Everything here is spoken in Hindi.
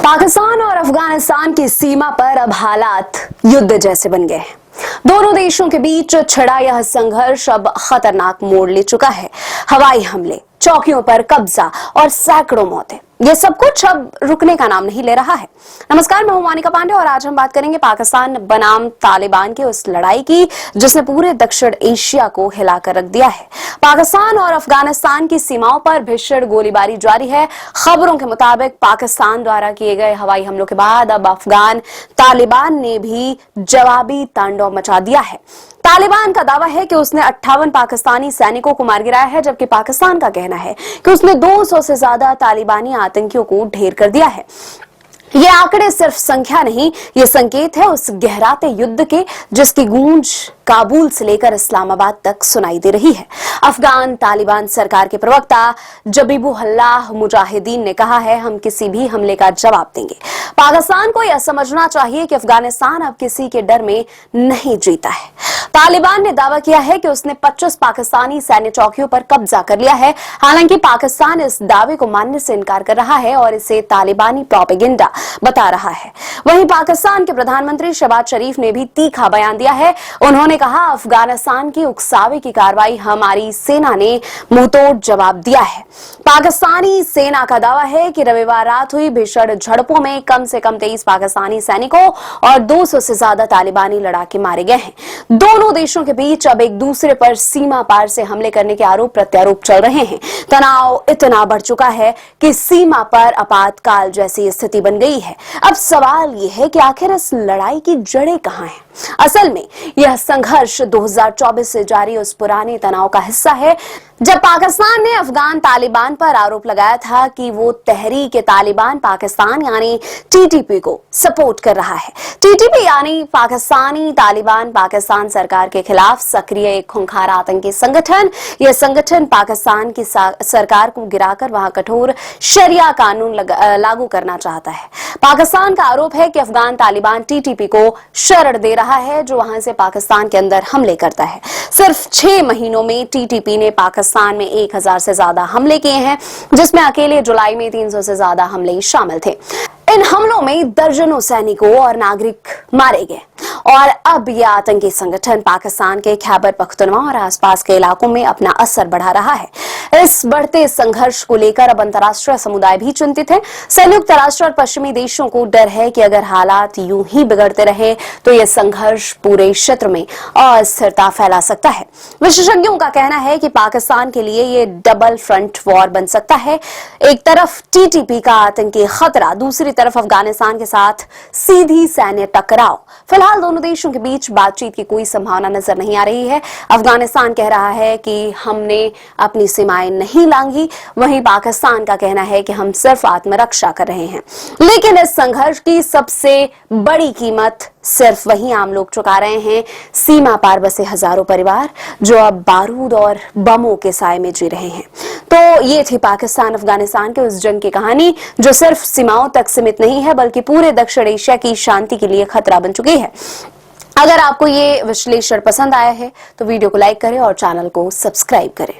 पाकिस्तान और अफगानिस्तान की सीमा पर अब हालात युद्ध जैसे बन गए हैं। दोनों देशों के बीच छिड़ा यह संघर्ष अब खतरनाक मोड़ ले चुका है। हवाई हमले, चौकियों पर कब्जा और सैकड़ों मौतें, ये सब कुछ अब रुकने का नाम नहीं ले रहा है। नमस्कार, मैं हूं मोनिका पांडे और आज हम बात करेंगे पाकिस्तान बनाम तालिबान की उस लड़ाई की जिसने पूरे दक्षिण एशिया को हिलाकर रख दिया है। पाकिस्तान और अफगानिस्तान की सीमाओं पर भीषण गोलीबारी जारी है। खबरों के मुताबिक पाकिस्तान द्वारा किए गए हवाई हमलों के बाद अब अफगान तालिबान ने भी जवाबी तांडव मचा दिया है। तालिबान का दावा है कि उसने 58 पाकिस्तानी सैनिकों को मार गिराया है, जबकि पाकिस्तान का कहना है कि उसने 200 से ज्यादा तालिबानी आतंकियों को ढेर कर दिया है। ये आंकड़े सिर्फ संख्या नहीं, ये संकेत है उस गहराते युद्ध के जिसकी गूंज काबुल से लेकर इस्लामाबाद तक सुनाई दे रही है। अफगान तालिबान सरकार के प्रवक्ता जबीहुल्लाह मुजाहिदीन ने कहा है, हम किसी भी हमले का जवाब देंगे। पाकिस्तान को यह समझना चाहिए कि अफगानिस्तान अब किसी के डर में नहीं जीता है। तालिबान ने दावा किया है कि उसने 25 पाकिस्तानी सैन्य चौकियों पर कब्जा कर लिया है। हालांकि पाकिस्तान इस दावे को मानने से इनकार कर रहा है और इसे तालिबानी प्रोपेगेंडा बता रहा है। वहीं पाकिस्तान के प्रधानमंत्री शहबाज शरीफ ने भी तीखा बयान दिया है। उन्होंने कहा, अफगानिस्तान की उकसावे की कार्रवाई हमारी सेना ने मुंहतोड़ जवाब दिया है। पाकिस्तानी सेना का दावा है कि रविवार रात हुई भीषण झड़पों में कम से कम 23 पाकिस्तानी सैनिकों और 200 से ज्यादा तालिबानी लड़ाके मारे गए हैं। दोनों देशों के बीच अब एक दूसरे पर सीमा पार से हमले करने के आरोप प्रत्यारोप चल रहे हैं। तनाव इतना बढ़ चुका है कि सीमा पर आपातकाल जैसी स्थिति बन गई है। अब सवाल यह है कि आखिर इस लड़ाई की जड़ें कहां हैं? असल में यह संघर्ष 2024 से जारी उस पुराने तनाव का हिस्सा है जब पाकिस्तान ने अफगान तालिबान पर आरोप लगाया था कि वो तहरीक तालिबान पाकिस्तान यानी टीटीपी को सपोर्ट कर रहा है। टीटीपी यानी पाकिस्तानी तालिबान पाकिस्तान सरकार के खिलाफ सक्रिय एक खूंखार आतंकी संगठन। यह संगठन पाकिस्तान की सरकार को गिराकर वहां कठोर शरिया कानून लागू करना चाहता है। पाकिस्तान का आरोप है कि अफगान तालिबान टीटीपी को शरण दे रहा है जो वहां से पाकिस्तान के अंदर हमले करता है। सिर्फ 6 महीनों में टीटीपी ने पाकिस्तान में 1000 से ज्यादा हमले किए हैं, जिसमें अकेले जुलाई में 300 से ज्यादा हमले शामिल थे। इन हमलों में दर्जनों सैनिकों और नागरिक मारे गए और अब यह आतंकी संगठन पाकिस्तान के खैबर पख्तूनख्वा और आसपास के इलाकों में अपना असर बढ़ा रहा है। इस बढ़ते संघर्ष को लेकर अब अंतर्राष्ट्रीय समुदाय भी चिंतित है। संयुक्त राष्ट्र और पश्चिमी देशों को डर है कि अगर हालात यूं ही बिगड़ते रहे तो यह संघर्ष पूरे क्षेत्र में अस्थिरता फैला सकता है। विशेषज्ञों का कहना है कि पाकिस्तान के लिए यह डबल फ्रंट वॉर बन सकता है। एक तरफ टीटीपी का आतंकी खतरा, दूसरी तरफ अफगानिस्तान के साथ सीधी सैन्य टकराव। फिलहाल दोनों देशों के बीच बातचीत की कोई संभावना नजर नहीं आ रही है। अफगानिस्तान कह रहा है कि हमने अपनी सीमाएं नहीं लांघी, वहीं पाकिस्तान का कहना है कि हम सिर्फ आत्मरक्षा कर रहे हैं। लेकिन इस संघर्ष की सबसे बड़ी कीमत सिर्फ वही आम लोग चुका रहे हैं, सीमा पार बसे हजारों परिवार जो अब बारूद और बमों के साए में जी रहे हैं। तो ये थी पाकिस्तान अफगानिस्तान के उस जंग की कहानी जो सिर्फ सीमाओं तक सीमित नहीं है बल्कि पूरे दक्षिण एशिया की शांति के लिए खतरा बन चुकी है। अगर आपको ये विश्लेषण पसंद आया है तो वीडियो को लाइक करें और चैनल को सब्सक्राइब करें।